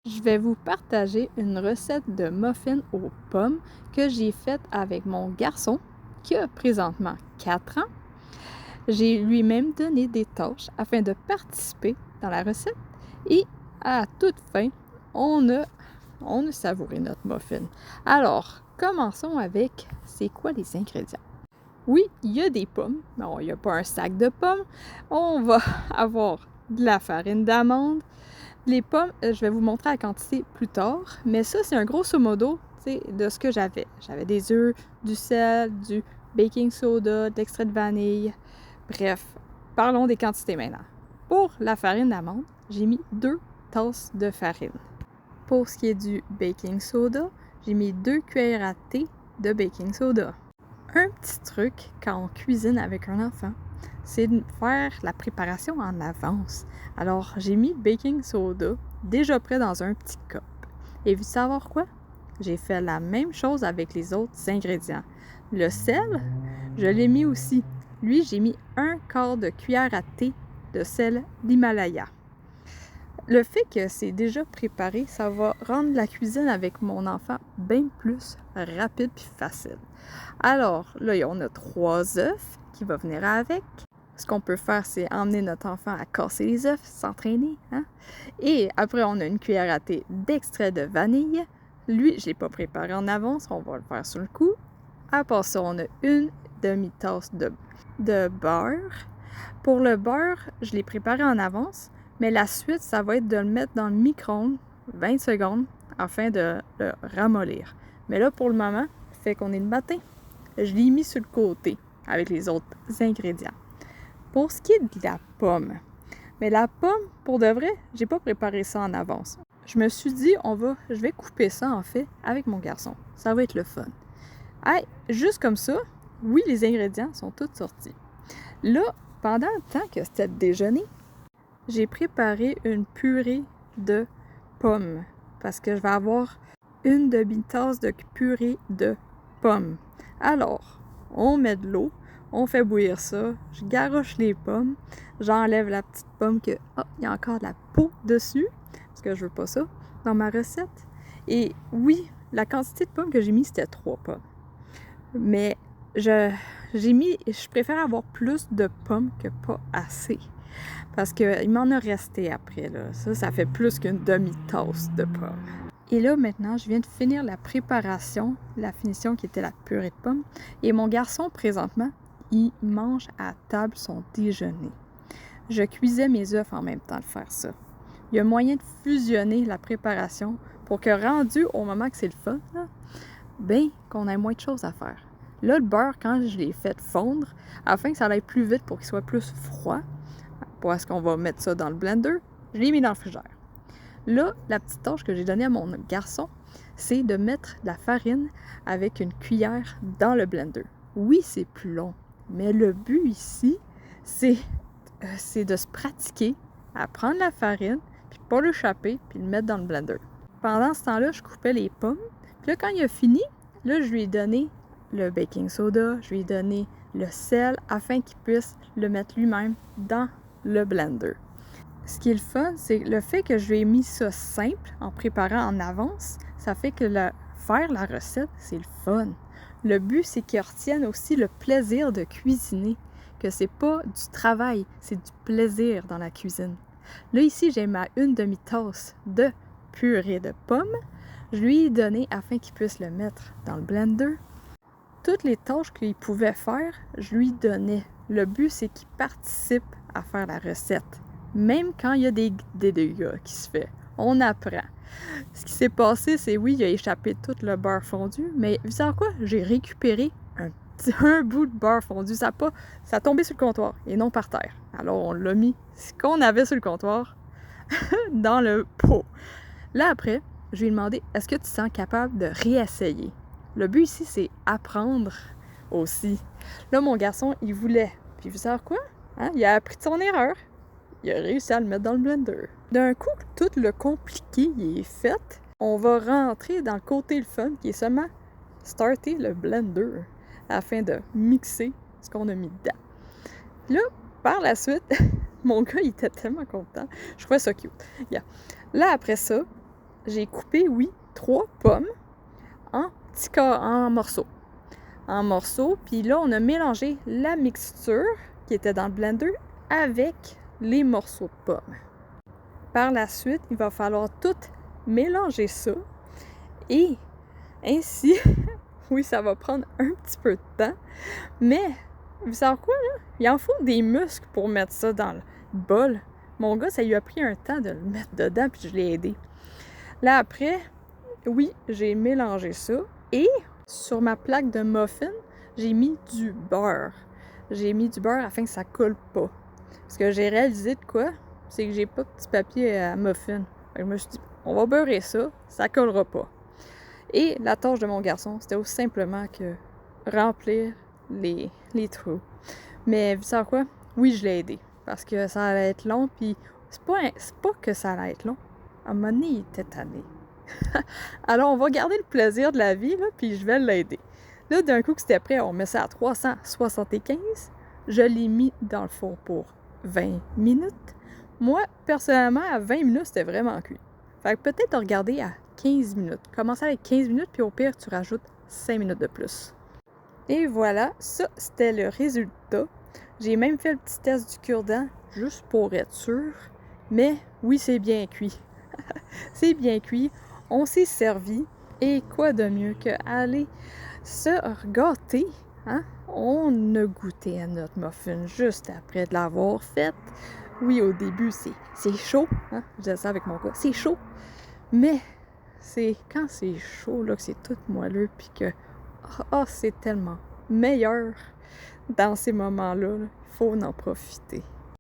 je vais vous partager une recette de muffins aux pommes que j'ai faite avec mon garçon qui a présentement 4 ans. J'ai lui-même donné des tâches afin de participer dans la recette et à toute fin, on a savouré notre muffin. Alors, commençons avec c'est quoi les ingrédients? Oui, il y a des pommes. Non, il n'y a pas un sac de pommes. On va avoir de la farine d'amande. Les pommes, je vais vous montrer la quantité plus tard, mais ça, c'est un grosso modo de ce que j'avais. J'avais des œufs, du sel, du baking soda, de l'extrait de vanille. Bref, parlons des quantités maintenant. Pour la farine d'amande, j'ai mis 2 tasses de farine. Pour ce qui est du baking soda, j'ai mis 2 cuillères à thé de baking soda. Un petit truc quand on cuisine avec un enfant, c'est de faire la préparation en avance. Alors, j'ai mis le baking soda déjà prêt dans un petit cup. Et vous savoir quoi? J'ai fait la même chose avec les autres ingrédients. Le sel, je l'ai mis aussi. Lui, j'ai mis 1/4 de cuillère à thé de sel d'Himalaya. Le fait que c'est déjà préparé, ça va rendre la cuisine avec mon enfant bien plus rapide et facile. Alors, là, on a 3 œufs qui vont venir avec. Ce qu'on peut faire, c'est emmener notre enfant à casser les œufs, s'entraîner. Hein? Et après, on a une cuillère à thé d'extrait de vanille. Lui, je ne l'ai pas préparé en avance, on va le faire sur le coup. Après ça, on a une demi-tasse de beurre. Pour le beurre, je l'ai préparé en avance, mais la suite, ça va être de le mettre dans le micro-ondes 20 secondes afin de le ramollir. Mais là, pour le moment, fait qu'on est le matin, je l'ai mis sur le côté avec les autres ingrédients. Pour ce qui est de la pomme, mais la pomme, pour de vrai, j'ai pas préparé ça en avance. Je me suis dit, je vais couper ça en fait avec mon garçon. Ça va être le fun. Hey, juste comme ça, oui, les ingrédients sont tous sortis. Là, pendant le temps que c'était le déjeuner, j'ai préparé une purée de pommes parce que je vais avoir une demi-tasse de purée de pommes. Alors, on met de l'eau, on fait bouillir ça, je garoche les pommes, j'enlève la petite pomme il y a encore de la peau dessus, parce que je veux pas ça dans ma recette. Et oui, la quantité de pommes que j'ai mis, c'était 3 pommes. Mais je préfère avoir plus de pommes que pas assez. Parce qu'il m'en a resté après, là. Ça fait plus qu'une demi-tasse de pommes. Et là, maintenant, je viens de finir la préparation, la finition qui était la purée de pommes. Et mon garçon, présentement, il mange à table son déjeuner. Je cuisais mes œufs en même temps de faire ça. Il y a moyen de fusionner la préparation pour que, rendu au moment que c'est le fun, là, ben, qu'on ait moins de choses à faire. Là, le beurre, quand je l'ai fait fondre, afin que ça aille plus vite pour qu'il soit plus froid, parce qu'on va mettre ça dans le blender, je l'ai mis dans le frigidaire. Là, la petite tâche que j'ai donnée à mon garçon, c'est de mettre de la farine avec une cuillère dans le blender. Oui, c'est plus long, mais le but ici, c'est de se pratiquer à prendre la farine, puis pas l'échapper, puis le mettre dans le blender. Pendant ce temps-là, je coupais les pommes. Puis là, quand il a fini, là, je lui ai donné le baking soda, je lui ai donné le sel afin qu'il puisse le mettre lui-même dans le blender. Ce qui est le fun, c'est le fait que je lui ai mis ça simple en préparant en avance, ça fait que faire la recette, c'est le fun. Le but, c'est qu'il retienne aussi le plaisir de cuisiner, que c'est pas du travail, c'est du plaisir dans la cuisine. Là, ici, j'ai ma une demi-tasse de purée de pommes. Je lui ai donné afin qu'il puisse le mettre dans le blender. Toutes les tâches qu'il pouvait faire, je lui donnais. Le but, c'est qu'il participe à faire la recette. Même quand il y a des dégâts qui se fait. On apprend. Ce qui s'est passé, c'est oui, il a échappé tout le beurre fondu, mais vous savez quoi? J'ai récupéré un bout de beurre fondu. Ça a tombé sur le comptoir et non par terre. Alors, on l'a mis, ce qu'on avait sur le comptoir, dans le pot. Là, après, je lui ai demandé, est-ce que tu te sens capable de réessayer? Le but ici, c'est apprendre aussi. Là, mon garçon, il voulait. Puis vous savez quoi? Hein? Il a appris de son erreur. Il a réussi à le mettre dans le blender. D'un coup, tout le compliqué il est fait. On va rentrer dans le côté le fun, qui est seulement starter le blender afin de mixer ce qu'on a mis dedans. Là, par la suite, mon gars, il était tellement content. Je trouvais ça cute. Yeah. Là, après ça, j'ai coupé, oui, 3 pommes en morceaux. En morceaux, puis là, on a mélangé la mixture qui était dans le blender avec les morceaux de pommes. Par la suite, il va falloir tout mélanger ça et ainsi, oui, ça va prendre un petit peu de temps, mais vous savez quoi, là? Il en faut des muscles pour mettre ça dans le bol. Mon gars, ça lui a pris un temps de le mettre dedans, puis je l'ai aidé. Là, après, oui, j'ai mélangé ça et sur ma plaque de muffin, j'ai mis du beurre. J'ai mis du beurre afin que ça coule pas. Parce que j'ai réalisé de quoi? C'est que j'ai pas de petit papier à muffin. Fait que je me suis dit, on va beurrer ça, ça collera pas. Et la tâche de mon garçon, c'était aussi simplement que remplir les trous. Mais vous savez quoi? Oui, je l'ai aidé. Parce que ça allait être long, puis c'est pas que ça allait être long. À un moment donné, il était tanné. Alors, on va garder le plaisir de la vie, là, puis je vais l'aider. Là, d'un coup que c'était prêt, on met ça à 375. Je l'ai mis dans le four pour 20 minutes. Moi, personnellement, à 20 minutes, c'était vraiment cuit. Fait que peut-être regarder à 15 minutes. Commencer avec 15 minutes, puis au pire, tu rajoutes 5 minutes de plus. Et voilà, ça, c'était le résultat. J'ai même fait le petit test du cure-dent, juste pour être sûr. Mais oui, c'est bien cuit. C'est bien cuit. On s'est servi. Et quoi de mieux qu'aller se gâter, hein? On a goûté à notre muffin juste après de l'avoir faite. Oui, au début, c'est chaud, hein? Je disais ça avec mon gars, c'est chaud. Mais c'est quand c'est chaud, là, que c'est tout moelleux, puis que, c'est tellement meilleur dans ces moments-là. Il faut en profiter.